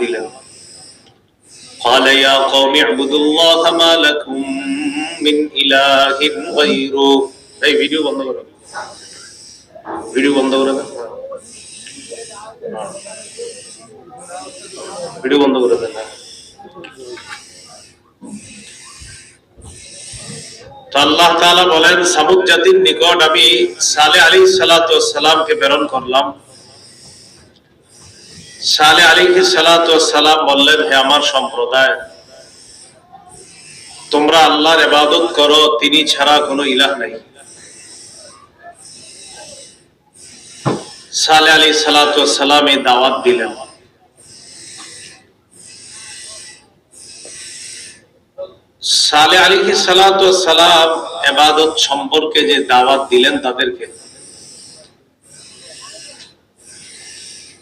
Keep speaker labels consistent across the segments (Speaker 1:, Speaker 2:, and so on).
Speaker 1: দিলেন। قال يا قوم اعبدوا الله ما لكم من إله غيره। এই ভিডিও বন্ধ করো, ভিডিও বন্ধ করে দেন, ভিডিও বন্ধ করে দেন। তো আল্লাহ তাআলা বলেন, সামুদ জাতির নিকট আমি সালেহ আলাইহিস সালাতু ওয়াস সালামকে প্রেরণ করলাম। সালেহ আলাইহিস সালাতু ওয়াস সালাম বললেন, হে আমার সম্প্রদায়, তোমরা আল্লাহর ইবাদত করো, তিনি ছাড়া কোনো ইলাহ নাই। সালেহ আলাইহিস সালাতু ওয়াস সালাম এই দাওয়াত দিলেন। সালেহ আলাইহিস সালাতু ওয়াস সালাম ইবাদত সম্পর্কে যে দাওয়াত দিলেন তাদেরকে,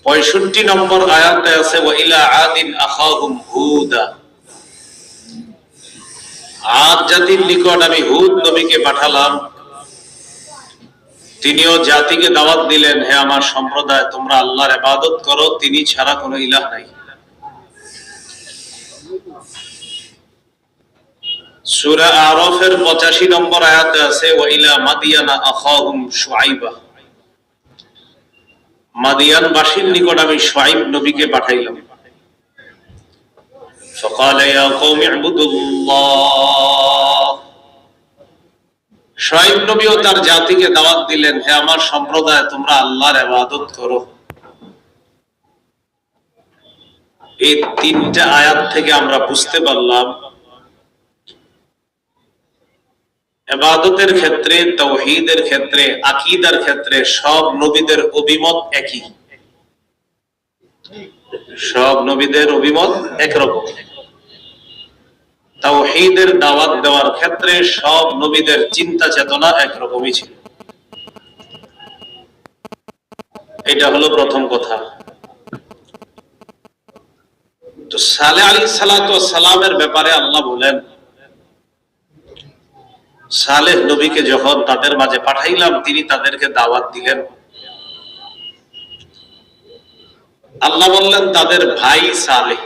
Speaker 1: 65 নম্বর আয়াতে আছে, ওয়া ইলা আদিন আখাহুম হুদা। আদ জাতির নিকট আমি হুদ নবীকে পাঠালাম, তিনিও জাতিকে দাওয়াত দিলেন, হে আমার সম্প্রদায়, তোমরা আল্লাহর ইবাদত করো, তিনি ছাড়া কোনো ইলাহ নাই। সূরা আরাফের 85 নম্বর আয়াতে আছে, ওয়া ইলা মাদিয়ানা আখাহুম শুআইবা। মাদিয়ানবাসীর নিকট আমি শুআইব নবীকে পাঠাইলাম। فقال يا قوم اعبدوا الله। শুআইব নবীও তার জাতিকে দাওয়াত দিলেন, হে আমার সম্প্রদায়, তোমরা আল্লাহর ইবাদত করো। এই তিনটা আয়াত থেকে আমরা বুঝতে পারলাম ইবাদতের ক্ষেত্রে, তাওহীদের ক্ষেত্রে, আকীদার ক্ষেত্রে সব নবীদের অভিমত একই। সব নবীদের অভিমত একরকম। তাওহীদের দাওয়াত দেওয়ার ক্ষেত্রে সব নবীদের চিন্তা চেতনা একরকমই ছিল। এটা হলো প্রথম কথা। তো সালেহ আলাইহিস সালাতু ওয়াস সালামের ব্যাপারে আল্লাহ বলেন, সালেহ নবীকে যখন তাদের মাঝে পাঠাইলাম, তিনি তাদেরকে দাওয়াত দিলেন। আল্লাহ বললেন তাদের ভাই সালেহ।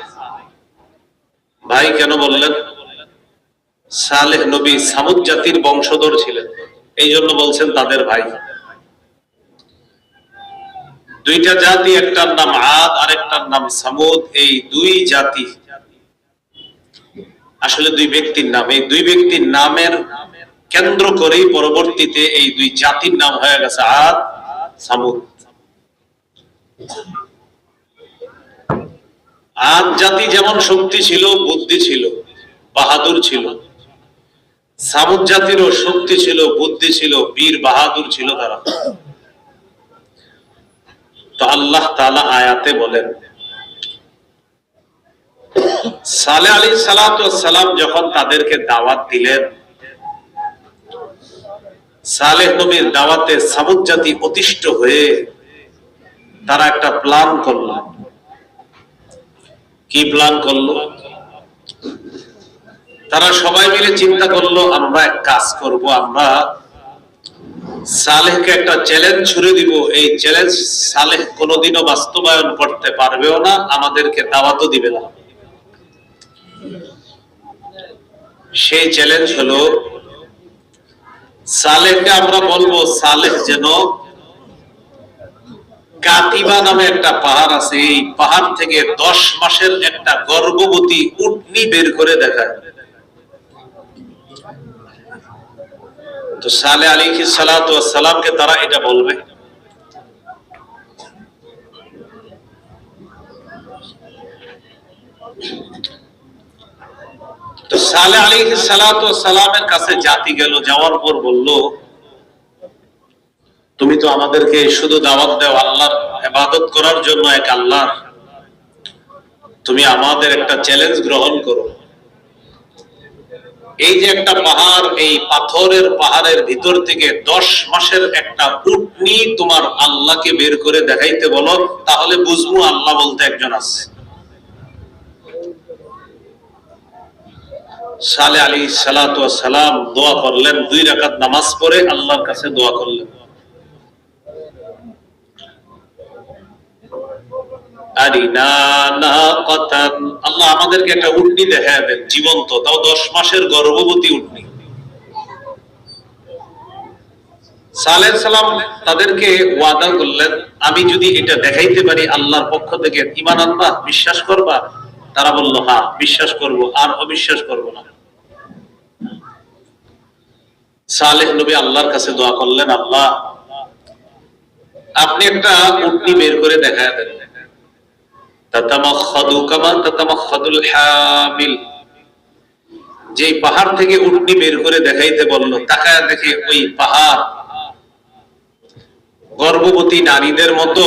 Speaker 1: ভাই কেন বললেন? সালেহ নবী সামুদ জাতির বংশধর ছিলেন, এই জন্য বলছেন তাদের ভাই। দুইটা জাতি, একটার নাম আদ আর একটার নাম সামুদ। এই দুই জাতি আসলে দুই ব্যক্তির নাম। এই দুই ব্যক্তির নামের কেন্দ্র করেই পরবর্তীতে এই দুই জাতির নাম হয়ে গেছে আদ, সামুদ। আদ জাতি যেমন শক্তি ছিল, বুদ্ধি ছিল, বাহাদুর ছিল, সামুদ জাতিরও শক্তি ছিল, বুদ্ধি ছিল, বীর বাহাদুর ছিল তারা। তো আল্লাহ তাআলা আয়াতে বলেন, সালেহ আলাইহিস সালাতু ওয়াস সালাম যখন তাদেরকে দাওয়াত দিলেন, সালেহ নবীর দাওয়াতে সামুদ জাতি অতিষ্ঠ হয়ে তারা একটা প্ল্যান করল। কি প্ল্যান করলো? তারা সবাই মিলে চিন্তা করলো, আমরা এক কাজ করব, আমরা সালেহকে একটা চ্যালেঞ্জ ছুড়ে দিব। এই চ্যালেঞ্জ সালেহ কোনোদিনও বাস্তবায়ন করতে পারবেও না, আমাদেরকে দাওয়াতও দিবে না। সেই চ্যালেঞ্জ হলো, সালেহকে আমরা বলবো, সালেহ যেন কাতিবা নামে একটা পাহাড় আছে, এই পাহাড় থেকে 10 মাসের একটা গর্ভবতী উটনি বের করে দেখায়। তো সালেহ আলাইহিস সালাতু ওয়াস সালামকে তারা এটা বলবে। তো সালেহ আলাইহিস সালাতু ওয়াস সালামের কাছে জাতি গেল, যাওয়ার পর বলল, তুমি তো আমাদেরকে শুধু দাওয়াত দাও আল্লাহর ইবাদত করার জন্য, এক আল্লাহর। তুমি আমাদের একটা চ্যালেঞ্জ গ্রহণ করো। এই যে একটা পাহাড়, এই পাথরের পাহাড়ের ভিতর থেকে 10 মাসের একটা উটনি তোমার আল্লাহকে বের করে দেখাইতে বলো, তাহলে বুঝবো আল্লাহ বলতে একজন আছে। সালেহ আলাইহিস সালাতু ওয়াস সালাম দোয়া করলেন, 2 রাকাত নামাজ পড়ে আল্লাহর কাছে দোয়া করলেন, আরিনা নাকাতান, আল্লাহ আমাদেরকে একটা উটনি দেখায় দেন জীবন্ত, তাও 10 মাসের গর্ভবতী উটনি। সালেহ সালাম তাদেরকে ওয়াদা করলেন, আমি যদি এটা দেখাইতে পারি আল্লাহর পক্ষ থেকে, ঈমান আনবা, বিশ্বাস করবা? তারা বলল হ্যাঁ বিশ্বাস করব, আর অবিশ্বাস করব না। সালেহ নবী আল্লাহর কাছে দোয়া করলেন, আল্লাহ আপনি একটা উটনি বের করে দেখায় দেন, তাতামাখাদু কামা তাতামাখাদুল হামিল। যে পাহাড় থেকে উটনি বের করে দেখাইতে বলল, তাকায় দেখে ওই পাহাড় গর্ভবতী নারীদের মতো।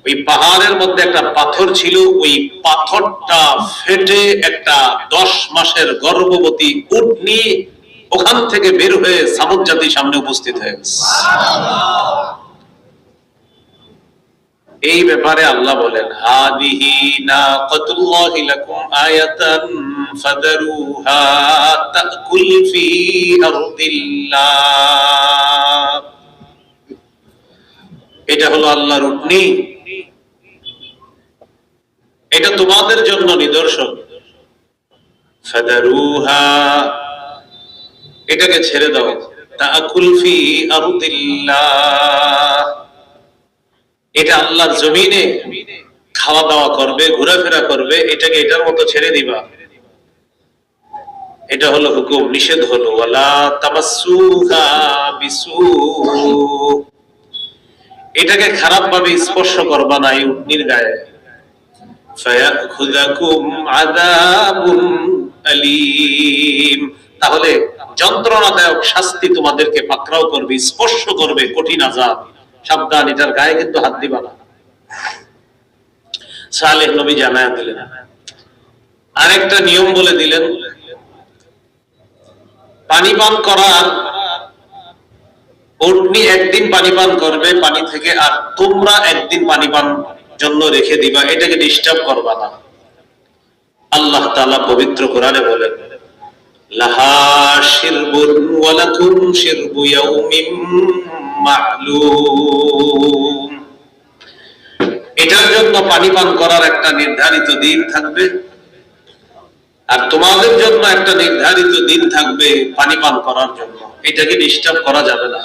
Speaker 1: ওই পাহাড়ের মধ্যে একটা পাথর ছিল, ওই পাথরটা ফেটে একটা 10 মাসের গর্ভবতী উটনি ওখান থেকে বের হয়ে সামুদ জাতির সামনে উপস্থিত হয়ে গেছে। এই ব্যাপারে আল্লাহ বলেন, হাদিহি নাকাতুল্লাহি লাকুম আয়াতান ফাদারুহা তাকুল ফি আরদিল্লাহ। এটা হলো আল্লাহর উটনি, এটা তোমাদের জন্য নিদর্শন। ফাদারুহা, এটাকে ছেড়ে দাও, তাকুল ফি আরদিল্লাহ, এটা আল্লাহর জমিনে খাওয়া দাওয়া করবে, ঘোরাফেরা করবে, এটাকে এটার মতো ছেড়ে দিবা। এটা হলো হুকুম, নিষেধ হলো ওয়ালা তামাসসুহা বিসু, এটাকে খারাপ ভাবে স্পর্শ করবা না এই উটনির গায়ে। ফায়াখুযাকুম আযাবুন আলীম, তাহলে যন্ত্রণাদায়ক শাস্তি তোমাদেরকে পাকড়াও করবে, স্পর্শ করবে, কঠিন আযাব। সাবধান, এটার গায়ে কিন্তু হাত দিবা না। সালেহ নবী জানায়া দিলেন। আরেকটা নিয়ম বলে দিলেন, পানি পান করার, উটনি একদিন পানি পান করবে পানি থেকে, আর তোমরা একদিন পানি পান জন্য রেখে দিবা, এটাকে ডিস্টার্ব করবা না। আল্লাহ তাআলা পবিত্র কোরআনে বলেন, লাহা শিরবুন ওয়া লাকুম শিরবু ইয়াউমিন মা'লুম, এটার জন্য পানি পান করার একটা নির্ধারিত দিন থাকবে, আর তোমাদের জন্য একটা নির্ধারিত দিন থাকবে পানি পান করার জন্য, এটাকে ডিস্টার্ব করা যাবে না।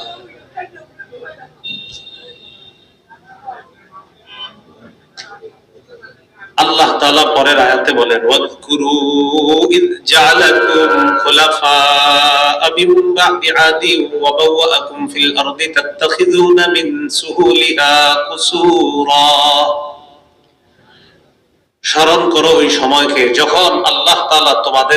Speaker 1: আল্লাহ তাআলা পরের আয়াতে বলেন, ওয়াযকুরু ইয জা'আলাকুম খুলাফা'a মিন বা'দি 'আদিন ওয়া বাওয়া'আকুম ফিল আরদি তাত্তাখিযুনা মিন সুহুলিহা কুসুরা। স্মরণ করো ওই সময়কে যখন আল্লাহ তাআলা তোমাদের